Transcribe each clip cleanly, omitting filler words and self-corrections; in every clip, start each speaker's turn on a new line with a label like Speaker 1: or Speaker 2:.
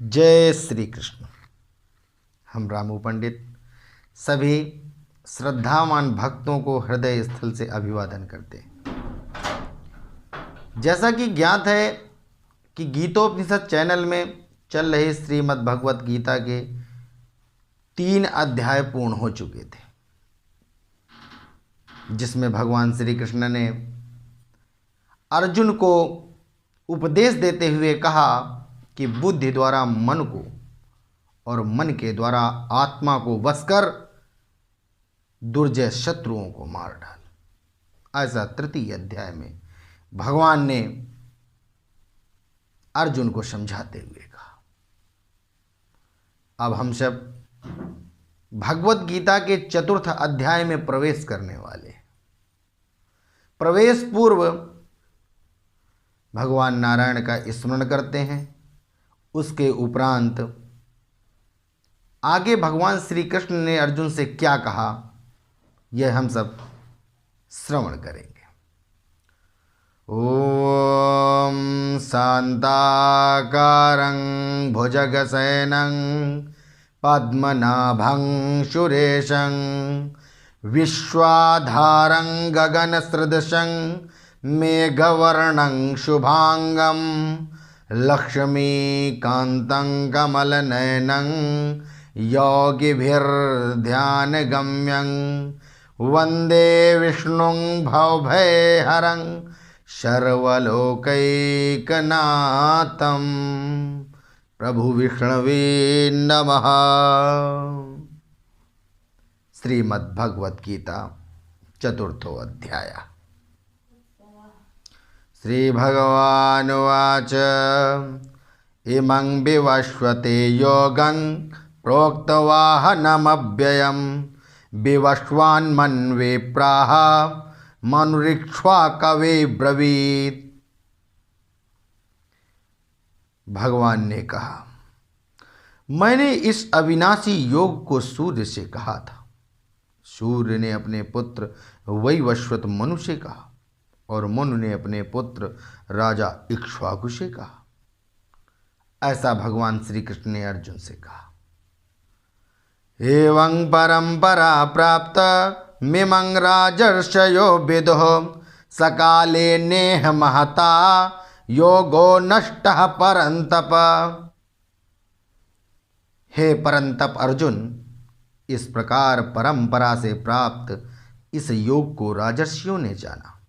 Speaker 1: जय श्री कृष्ण। हम रामू पंडित सभी श्रद्धावान भक्तों को हृदय स्थल से अभिवादन करते हैं। जैसा कि ज्ञात है कि गीतोपनिषद चैनल में चल रहे श्रीमद् भगवत गीता के 3 अध्याय पूर्ण हो चुके थे, जिसमें भगवान श्री कृष्ण ने अर्जुन को उपदेश देते हुए कहा कि बुद्धि द्वारा मन को और मन के द्वारा आत्मा को वश कर दुर्जय शत्रुओं को मार डाल। ऐसा तृतीय अध्याय में भगवान ने अर्जुन को समझाते हुए कहा। अब हम सब भगवत गीता के 4th अध्याय में प्रवेश करने वाले हैं। प्रवेश पूर्व भगवान नारायण का स्मरण करते हैं। उसके उपरांत आगे भगवान श्री कृष्ण ने अर्जुन से क्या कहा, यह हम सब श्रवण करेंगे। ओम शांताकारं भुजगशयनं पद्मनाभं सुरेशं विश्वाधारं गगनसदृशं मेघवर्णं शुभांगं लक्ष्मीकान्तं कमलनयनं योगिभिर्ध्यानगम्यं वन्दे विष्णुं भवभयहरं सर्वलोकैकनाथं प्रभु विष्णवे नमः। श्रीमद्भगवद्गीता 4थो अध्याय। श्रीभगवानुवाच इमं विवस्वते योगं प्रोक्तवाहनमव्ययं विवस्वान्मन्वे प्राह मनुरीक्ष्वाकवे ब्रवीत्। भगवान ने कहा, मैंने इस अविनाशी योग को सूर्य से कहा था। सूर्य ने अपने पुत्र वैवस्वत मनु से कहा और मनु ने अपने पुत्र राजा इक्ष्वाकु से कहा। ऐसा भगवान श्री कृष्ण ने अर्जुन से कहा। एवं परंपरा प्राप्त मिमं राजर्षयो विदुः सकाले नेह महता योगो नष्टः परंतप। हे परंतप अर्जुन, इस प्रकार परंपरा से प्राप्त इस योग को राजर्षियों ने जाना,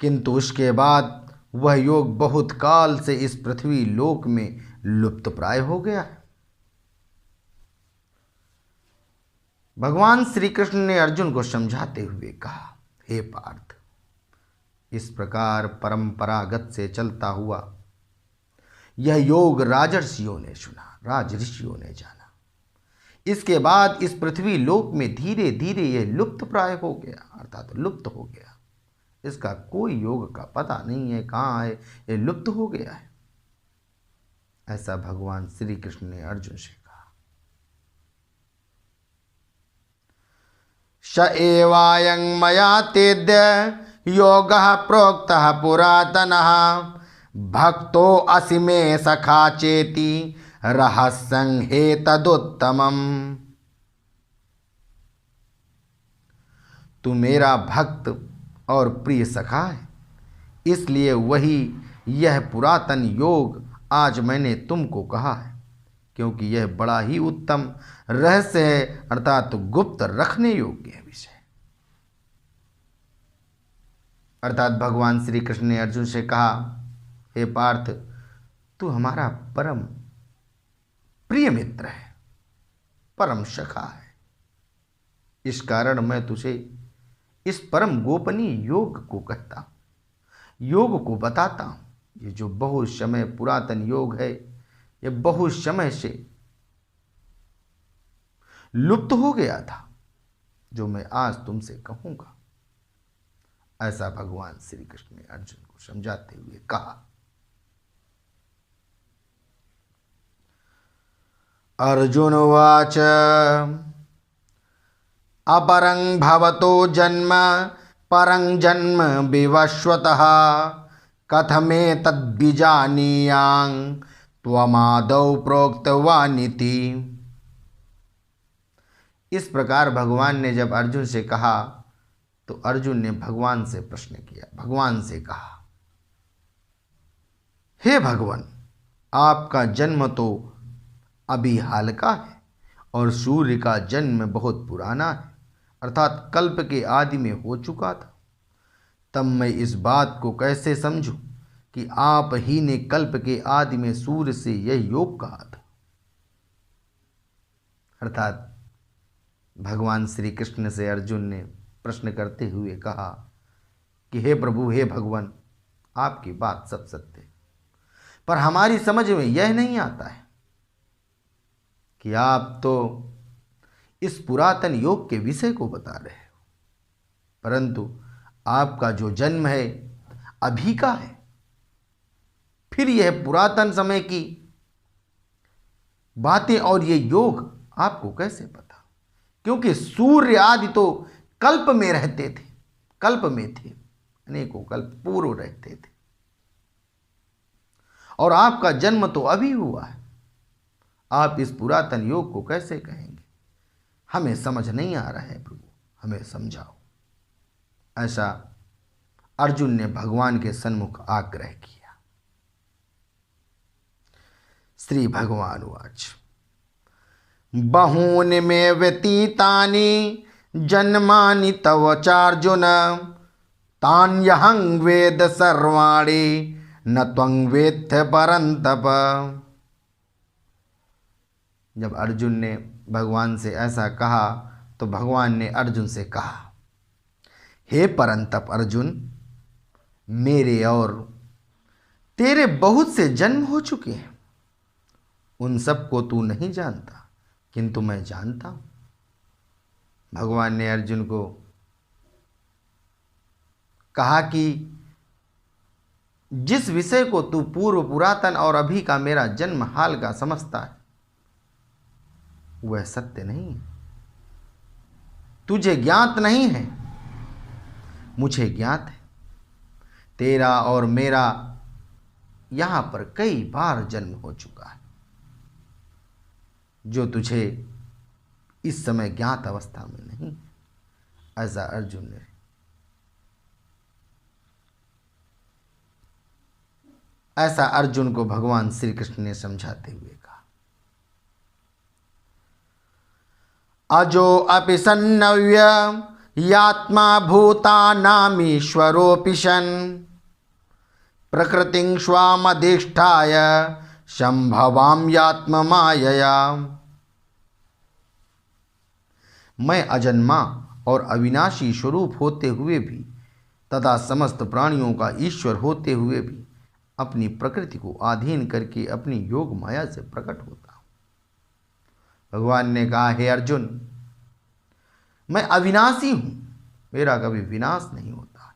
Speaker 1: किंतु उसके बाद वह योग बहुत काल से इस पृथ्वी लोक में लुप्त प्राय हो गया है। भगवान श्री कृष्ण ने अर्जुन को समझाते हुए कहा, हे पार्थ, इस प्रकार परंपरागत से चलता हुआ यह योग राजर्षियों ने सुना, राजऋषियों ने जाना। इसके बाद इस पृथ्वी लोक में धीरे धीरे यह लुप्त प्राय हो गया, अर्थात लुप्त हो गया। इसका कोई योग का पता नहीं है, कहाँ है, ये लुप्त हो गया है। ऐसा भगवान श्री कृष्ण ने अर्जुन से कहा। स एवायं मया तेद्य योगः प्रोक्तः पुरातनः भक्तो असि मे सखा चेति रहस्यं हेतदुत्तमम्। तू मेरा भक्त और प्रिय सखा है, इसलिए वही यह पुरातन योग आज मैंने तुमको कहा है, क्योंकि यह बड़ा ही उत्तम रहस्य है, अर्थात गुप्त रखने योग्य विषय। अर्थात भगवान श्री कृष्ण ने अर्जुन से कहा, हे पार्थ, तू हमारा परम प्रिय मित्र है, परम सखा है। इस कारण मैं तुझे इस परम गोपनीय योग को कहता हूँ, योग को बताता हूँ। ये जो बहुत समय पुरातन योग है, ये बहुत समय से लुप्त हो गया था, जो मैं आज तुमसे कहूँगा। ऐसा भगवान श्री कृष्ण ने अर्जुन को समझाते हुए कहा। अर्जुन उवाच अपरं भवतो जन्म परं जन्म विवस्वतः कथमेतद्विजानीयां त्वमादौ प्रोक्तवानिति। इस प्रकार भगवान ने जब अर्जुन से कहा तो अर्जुन ने भगवान से प्रश्न किया, भगवान से कहा, हे भगवान, आपका जन्म तो अभी हाल का है और सूर्य का जन्म बहुत पुराना है, अर्थात कल्प के आदि में हो चुका था। तब मैं इस बात को कैसे समझूं कि आप ही ने कल्प के आदि में सूर्य से यह योग कहा था। अर्थात भगवान श्री कृष्ण से अर्जुन ने प्रश्न करते हुए कहा कि हे प्रभु, हे भगवान, आपकी बात सब सत्य है, पर हमारी समझ में यह नहीं आता है कि आप तो इस पुरातन योग के विषय को बता रहे हो, परंतु आपका जो जन्म है अभी का है, फिर यह पुरातन समय की बातें और ये योग आपको कैसे पता? क्योंकि सूर्य आदि तो कल्प में रहते थे, कल्प में थे, अनेकों कल्प पूर्व रहते थे, और आपका जन्म तो अभी हुआ है। आप इस पुरातन योग को कैसे कहेंगे? हमें समझ नहीं आ रहा है प्रभु, हमें समझाओ। ऐसा अर्जुन ने भगवान के सन्मुख आग्रह किया। श्री भगवान उवाच, बहूनि मे व्यतीतानि जन्मानि तव चार्जुन, तान्यहं वेद सर्वाणि न त्वं वेत्थ परन्तप। जब अर्जुन ने भगवान से ऐसा कहा तो भगवान ने अर्जुन से कहा, हे परंतप अर्जुन, मेरे और तेरे बहुत से जन्म हो चुके हैं, उन सब को तू नहीं जानता, किंतु मैं जानता हूं। भगवान ने अर्जुन को कहा कि जिस विषय को तू पूर्व पुरातन और अभी का मेरा जन्म हाल का समझता है वह सत्य नहीं है, तुझे ज्ञात नहीं है, मुझे ज्ञात है। तेरा और मेरा यहां पर कई बार जन्म हो चुका है, जो तुझे इस समय ज्ञात अवस्था में नहीं। ऐसा अर्जुन ने ऐसा अर्जुन को भगवान श्री कृष्ण ने समझाते हुए कहा। अजो अपि सन्नव्य यात्मा भूतानामीश्वरोऽपि सन्, प्रकृतिं स्वामधिष्ठाय संभवाम्यात्ममायया। मैं अजन्मा और अविनाशी स्वरूप होते हुए भी तथा समस्त प्राणियों का ईश्वर होते हुए भी अपनी प्रकृति को अधीन करके अपनी योग माया से प्रकट होता हूं। भगवान ने कहा, हे अर्जुन, मैं अविनाशी हूं, मेरा कभी विनाश नहीं होता।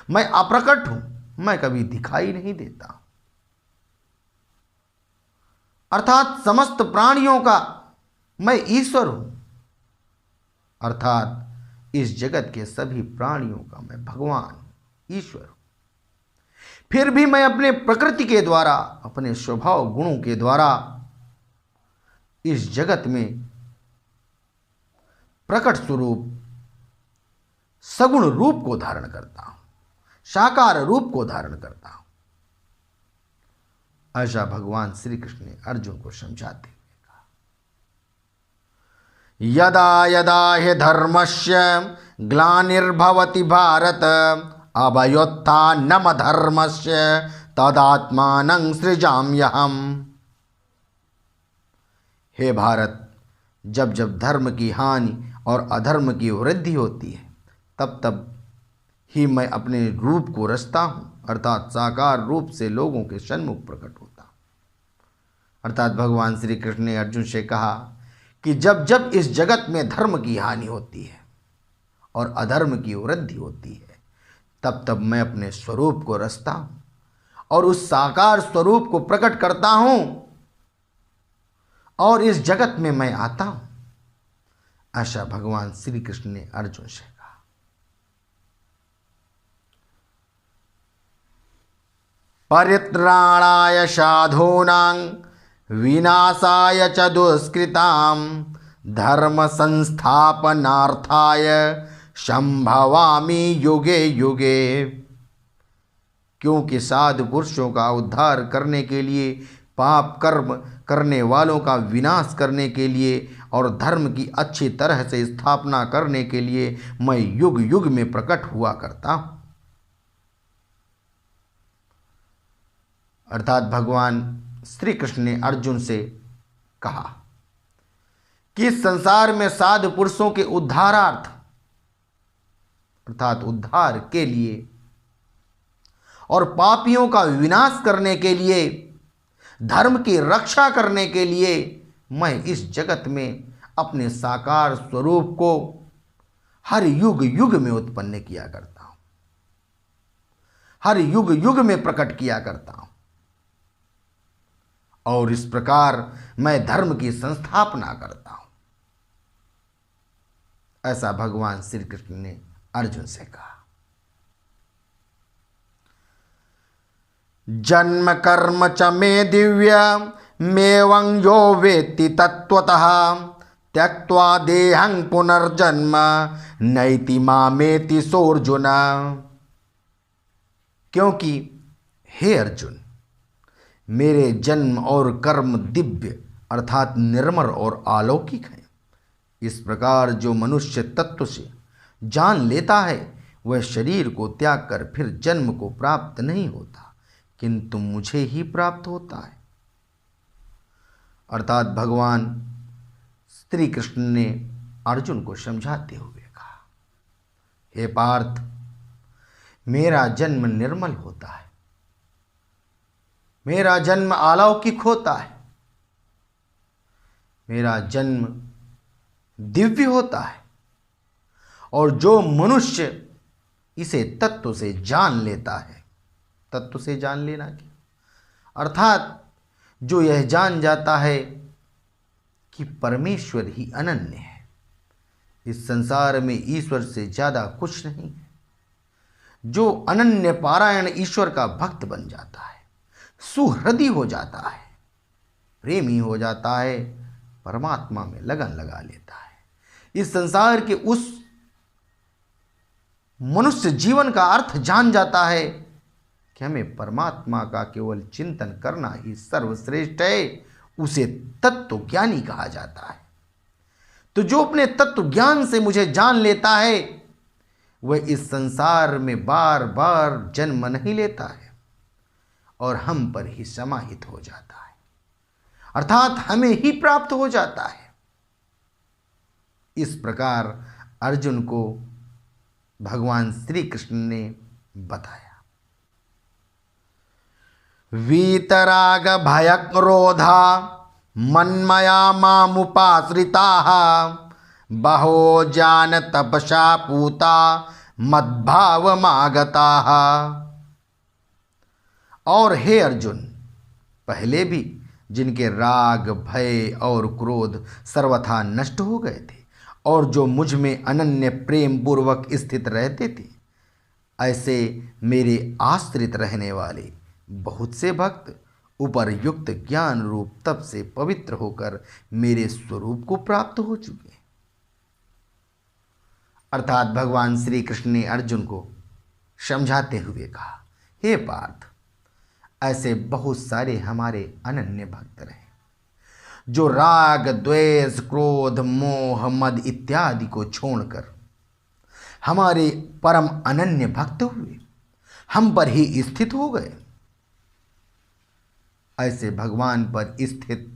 Speaker 1: मैं अप्रकट हूं, मैं कभी दिखाई नहीं देता। अर्थात समस्त प्राणियों का मैं ईश्वर हूं, अर्थात इस जगत के सभी प्राणियों का मैं भगवान ईश्वर हूं। फिर भी मैं अपने प्रकृति के द्वारा, अपने स्वभाव गुणों के द्वारा इस जगत में प्रकट स्वरूप सगुण रूप को धारण करता हूं, साकार रूप को धारण करता हूं। ऐसा भगवान श्री कृष्ण ने अर्जुन को समझाते हुए कहा। यदा यदा हि धर्मस्य ग्लानिर्भवति भारत, अभयोत्थानम धर्मस्य तदात्मानं सृजाम्यहम्। हे भारत, जब जब धर्म की हानि और अधर्म की वृद्धि होती है तब तब ही मैं अपने रूप को रचता हूं, अर्थात साकार रूप से लोगों के सन्मुख प्रकट होता हूं। अर्थात भगवान श्री कृष्ण ने अर्जुन से कहा कि जब जब इस जगत में धर्म की हानि होती है और अधर्म की वृद्धि होती है तब तब मैं अपने स्वरूप को रचता हूं और उस साकार स्वरूप को प्रकट करता हूं और इस जगत में मैं आता हूं। ऐसा भगवान श्री कृष्ण ने अर्जुन से कहा। परित्राणाय साधूनां विनाशाय च दुष्कृतां धर्म संस्थापनार्थाय संभवामि युगे युगे। क्योंकि साधु पुरुषों का उद्धार करने के लिए, पाप कर्म करने वालों का विनाश करने के लिए और धर्म की अच्छी तरह से स्थापना करने के लिए मैं युग युग में प्रकट हुआ करता हूं। अर्थात भगवान श्री कृष्ण ने अर्जुन से कहा कि इस संसार में साधु पुरुषों के उद्धारार्थ अर्थात उद्धार के लिए और पापियों का विनाश करने के लिए, धर्म की रक्षा करने के लिए मैं इस जगत में अपने साकार स्वरूप को हर युग युग में उत्पन्न किया करता हूं, हर युग युग में प्रकट किया करता हूं और इस प्रकार मैं धर्म की संस्थापना करता हूं। ऐसा भगवान श्री कृष्ण ने अर्जुन से कहा। जन्म कर्म च मे दिव्य मेवं यो वेत्ति तत्त्वतः त्यक्त्वा देहं पुनर्जन्म नैति मामेति सोऽर्जुन। क्योंकि हे अर्जुन, मेरे जन्म और कर्म दिव्य अर्थात निर्मल और अलौकिक हैं। इस प्रकार जो मनुष्य तत्व से जान लेता है वह शरीर को त्याग कर फिर जन्म को प्राप्त नहीं होता, किंतु मुझे ही प्राप्त होता है। अर्थात भगवान श्री कृष्ण ने अर्जुन को समझाते हुए कहा, हे पार्थ, मेरा जन्म निर्मल होता है, मेरा जन्म अलौकिक होता है, मेरा जन्म दिव्य होता है और जो मनुष्य इसे तत्व से जान लेता है, तत्व से जान लेना क्या, अर्थात जो यह जान जाता है कि परमेश्वर ही अनन्य है, इस संसार में ईश्वर से ज़्यादा कुछ नहीं है, जो अनन्य पारायण ईश्वर का भक्त बन जाता है, सुहृदय हो जाता है, प्रेमी हो जाता है, परमात्मा में लगन लगा लेता है, इस संसार के उस मनुष्य जीवन का अर्थ जान जाता है कि हमें परमात्मा का केवल चिंतन करना ही सर्वश्रेष्ठ है, उसे तत्व ज्ञानी कहा जाता है। तो जो अपने तत्व ज्ञान से मुझे जान लेता है वह इस संसार में बार बार जन्म नहीं लेता है और हम पर ही समाहित हो जाता है, अर्थात हमें ही प्राप्त हो जाता है। इस प्रकार अर्जुन को भगवान श्री कृष्ण ने बताया। वीतराग भय क्रोधा मन्मया मामुपाश्रिताः बहो जान तपसा पूता मद्भावमागताः। और हे अर्जुन, पहले भी जिनके राग भय और क्रोध सर्वथा नष्ट हो गए थे और जो मुझ में अनन्य प्रेम पूर्वक स्थित रहते थे, ऐसे मेरे आश्रित रहने वाले बहुत से भक्त उपर्युक्त ज्ञान रूप तप से पवित्र होकर मेरे स्वरूप को प्राप्त हो चुके हैं। अर्थात भगवान श्री कृष्ण ने अर्जुन को समझाते हुए कहा, हे पार्थ, ऐसे बहुत सारे हमारे अनन्य भक्त रहे जो राग द्वेष क्रोध मोह मद इत्यादि को छोड़कर हमारे परम अनन्य भक्त हुए, हम पर ही स्थित हो गए। ऐसे भगवान पर स्थित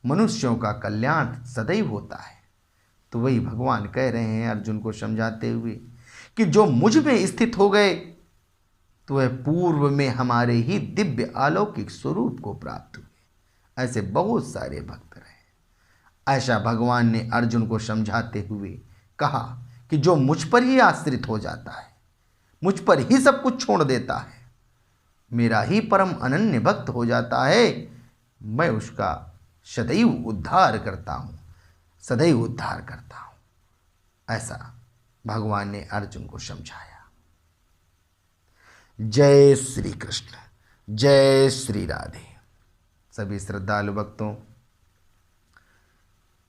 Speaker 1: मनुष्यों का कल्याण सदैव होता है। तो वही भगवान कह रहे हैं अर्जुन को समझाते हुए कि जो मुझ में स्थित हो गए तो वह पूर्व में हमारे ही दिव्य अलौकिक स्वरूप को प्राप्त हुए। ऐसे बहुत सारे भक्त रहे। ऐसा भगवान ने अर्जुन को समझाते हुए कहा कि जो मुझ पर ही आश्रित हो जाता है, मुझ पर ही सब कुछ छोड़ देता है, मेरा ही परम अनन्य भक्त हो जाता है, मैं उसका सदैव उद्धार करता हूँ, सदैव उद्धार करता हूँ। ऐसा भगवान ने अर्जुन को समझाया। जय श्री कृष्ण, जय श्री राधे। सभी श्रद्धालु भक्तों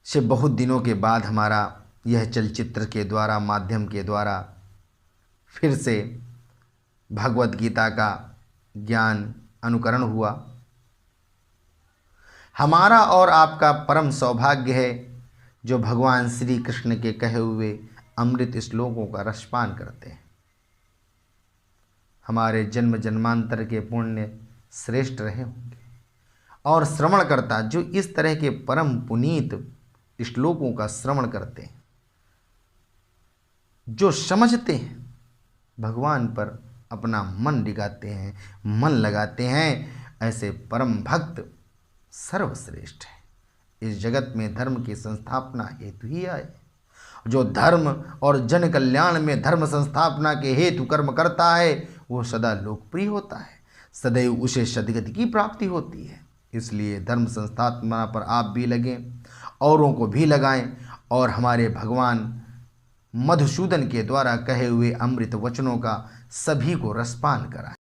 Speaker 1: से बहुत दिनों के बाद हमारा यह चलचित्र के द्वारा, माध्यम के द्वारा फिर से भगवत गीता का ज्ञान अनुकरण हुआ। हमारा और आपका परम सौभाग्य है जो भगवान श्री कृष्ण के कहे हुए अमृत श्लोकों का रसपान करते हैं। हमारे जन्म जन्मांतर के पुण्य श्रेष्ठ रहे होंगे और श्रवणकर्ता जो इस तरह के परम पुनीत श्लोकों का श्रवण करते हैं, जो समझते हैं, भगवान पर अपना मन डिगाते हैं, मन लगाते हैं, ऐसे परम भक्त सर्वश्रेष्ठ है। इस जगत में धर्म की संस्थापना हेतु ही आए। जो धर्म और जन कल्याण में धर्म संस्थापना के हेतु कर्म करता है वो सदा लोकप्रिय होता है, सदैव उसे सदगति की प्राप्ति होती है। इसलिए धर्म संस्थापना पर आप भी लगें, औरों को भी लगाएं और हमारे भगवान मधुसूदन के द्वारा कहे हुए अमृत वचनों का सभी को रसपान कराएं।